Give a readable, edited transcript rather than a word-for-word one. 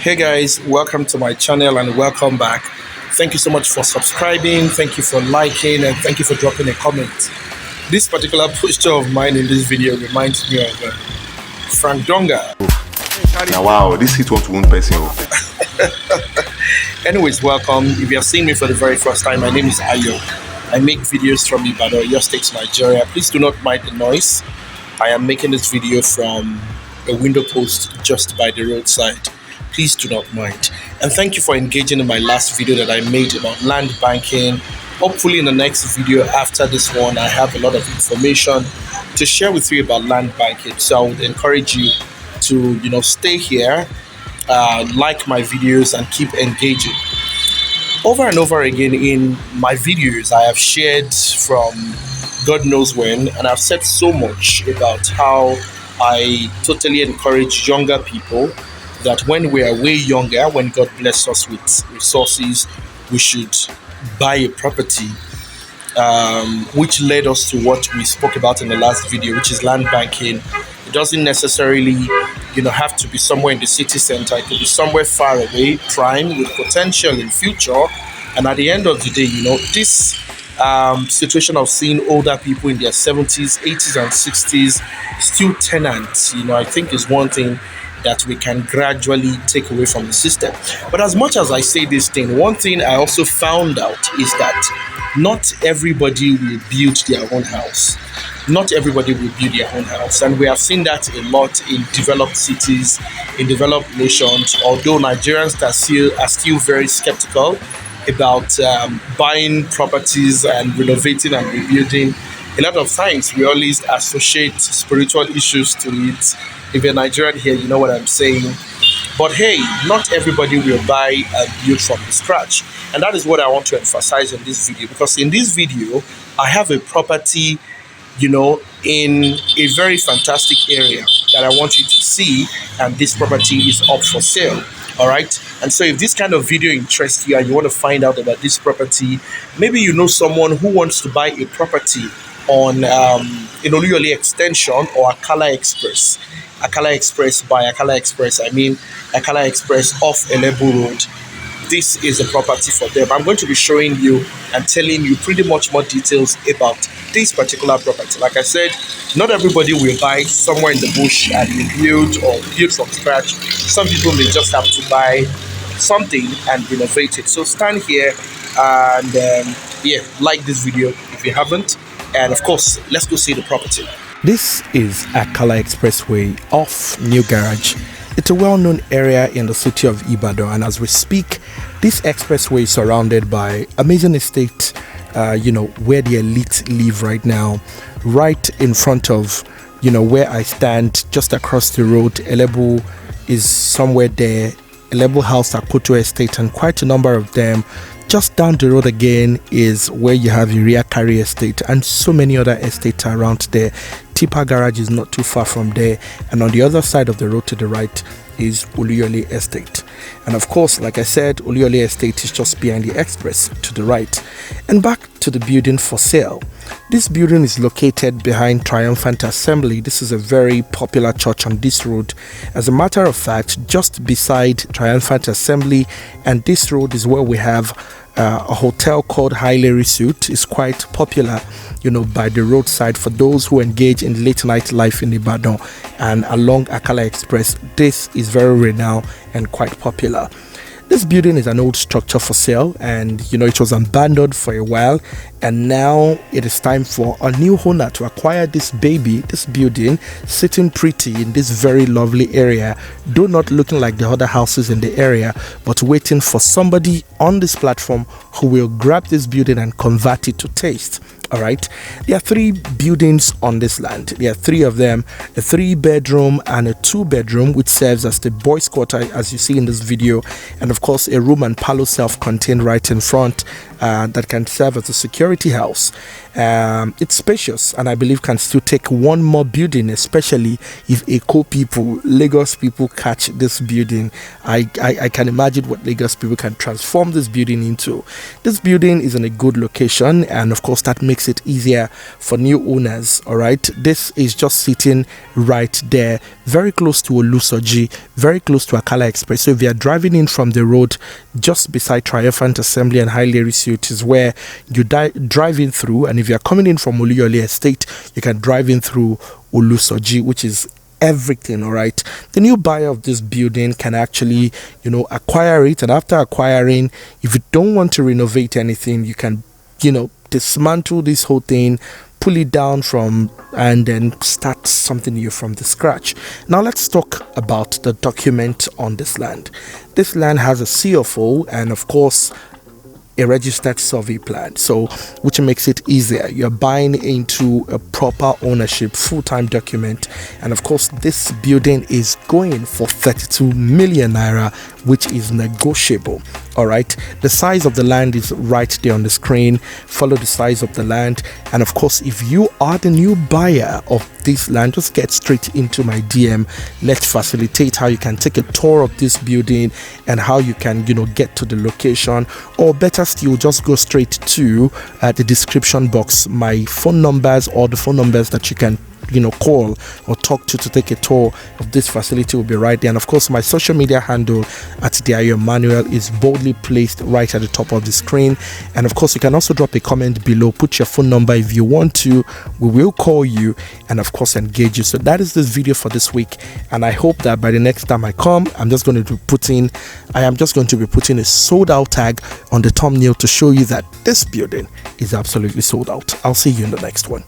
Hey guys, welcome to my channel and welcome back. Thank you so much for subscribing, thank you for liking, and thank you for dropping a comment. This particular posture of mine in this video reminds me of Frank Donga. Now, wow, this hit one person. Anyways, welcome. If you have seen me for the very first time, my name is Ayo. I make videos from Ibadan, your state, Nigeria. Please do not mind the noise. I am making this video from a window post just by the roadside. Please do not mind. And thank you for engaging in my last video that I made about land banking. Hopefully in the next video after this one, I have a lot of information to share with you about land banking. So I would encourage you to, stay here, like my videos and keep engaging. Over and over again in my videos, I have shared from God knows when, and I've said so much about how I totally encourage younger people that when we are way younger, when God bless us with resources, we should buy a property, which led us to what we spoke about in the last video, which is land banking. It doesn't necessarily, have to be somewhere in the city center. It could be somewhere far away, prime, with potential in future. And at the end of the day, this situation of seeing older people in their 70s, 80s, and 60s still tenants, I think is one thing that we can gradually take away from the system. But as much as I say this thing, one thing I also found out is that not everybody will build their own house. Not everybody will build their own house. And we have seen that a lot in developed cities, in developed nations, although Nigerians are still very skeptical about buying properties and renovating and rebuilding. A lot of times we always associate spiritual issues to it. If you're Nigerian here, you know what I'm saying. But hey, not everybody will buy and build from the scratch. And that is what I want to emphasize in this video. Because in this video, I have a property, in a very fantastic area that I want you to see. And this property is up for sale. All right. And so if this kind of video interests you and you want to find out about this property, maybe you know someone who wants to buy a property on Oluyole Extension or Akala Express. Akala Express, by Akala Express, I mean Akala Express off Elebu Road. This is a property for them. I'm going to be showing you and telling you pretty much more details about this particular property. Like I said, not everybody will buy somewhere in the bush and build or build from scratch. Some people may just have to buy something and renovate it. So stand here and like this video if you haven't. And of course, let's go see the property. This is Akala Expressway off New Garage. It's a well-known area in the city of Ibadan, and as we speak, this expressway is surrounded by amazing estates, where the elite live right now. Right in front of, where I stand, just across the road, Elebu is somewhere there. Elebu House, Akoto Estate, and quite a number of them. Just down the road again is where you have Uriah Carry Estate and so many other estates around there. Tipa Garage is not too far from there, and on the other side of the road to the right is Oluyole Estate. And of course, like I said, Oluyole Estate is just behind the express to the right. And back to the building for sale. This building is located behind Trimphant Assembly. This is a very popular church on this road. As a matter of fact, just beside Trimphant Assembly and this road is where we have a hotel called Highly Suite. Is quite popular, by the roadside for those who engage in late night life in Ibadan and along Akala Express. This is very renowned and quite popular. This building is an old structure for sale, and it was abandoned for a while, and now it is time for a new owner to acquire this building, sitting pretty in this very lovely area, though not looking like the other houses in the area, but waiting for somebody on this platform who will grab this building and convert it to taste. All right, there are 3 buildings on this land. There are 3 of them, a 3-bedroom and a 2-bedroom, which serves as the boys' quarter, as you see in this video, and of course a room and parlor self-contained right in front. that can serve as a security house. It's spacious, and I believe can still take one more building, especially if Lagos people catch this building. I can imagine what Lagos people can transform this building into. This building is in a good location, and of course that makes it easier for new owners. All right, this is just sitting right there, very close to Olusoji, very close to Akala Express. So if you are driving in from the road just beside Trimphant Assembly and Highly Suit is where you drive in through, and if you are coming in from Oluyole Estate, you can drive in through Olusoji, which is everything. All right, the new buyer of this building can actually acquire it, and after acquiring, if you don't want to renovate anything, you can dismantle this whole thing, pull it down and then start something new from the scratch. Now let's talk about the document on this land. This land has a CFO and of course a registered survey plan, so which makes it easier. You're buying into a proper ownership full-time document, and of course this building is going for 32 million naira, which is negotiable. All right, the size of the land is right there on the screen. Follow the size of the land, and of course if you are the new buyer of this land, just get straight into my DM. Let's facilitate how you can take a tour of this building and how you can get to the location, or better still, just go straight to the description box. My phone numbers, or the phone numbers that you can call or talk to take a tour of this facility will be right there. And of course my social media handle at Ayo Manuel is boldly placed right at the top of the screen. And of course you can also drop a comment below, put your phone number if you want to. We will call you and of course engage you. So that is this video for this week, and I hope that by the next time I come, I am just going to be putting a sold out tag on the thumbnail to show you that this building is absolutely sold out. I'll see you in the next one.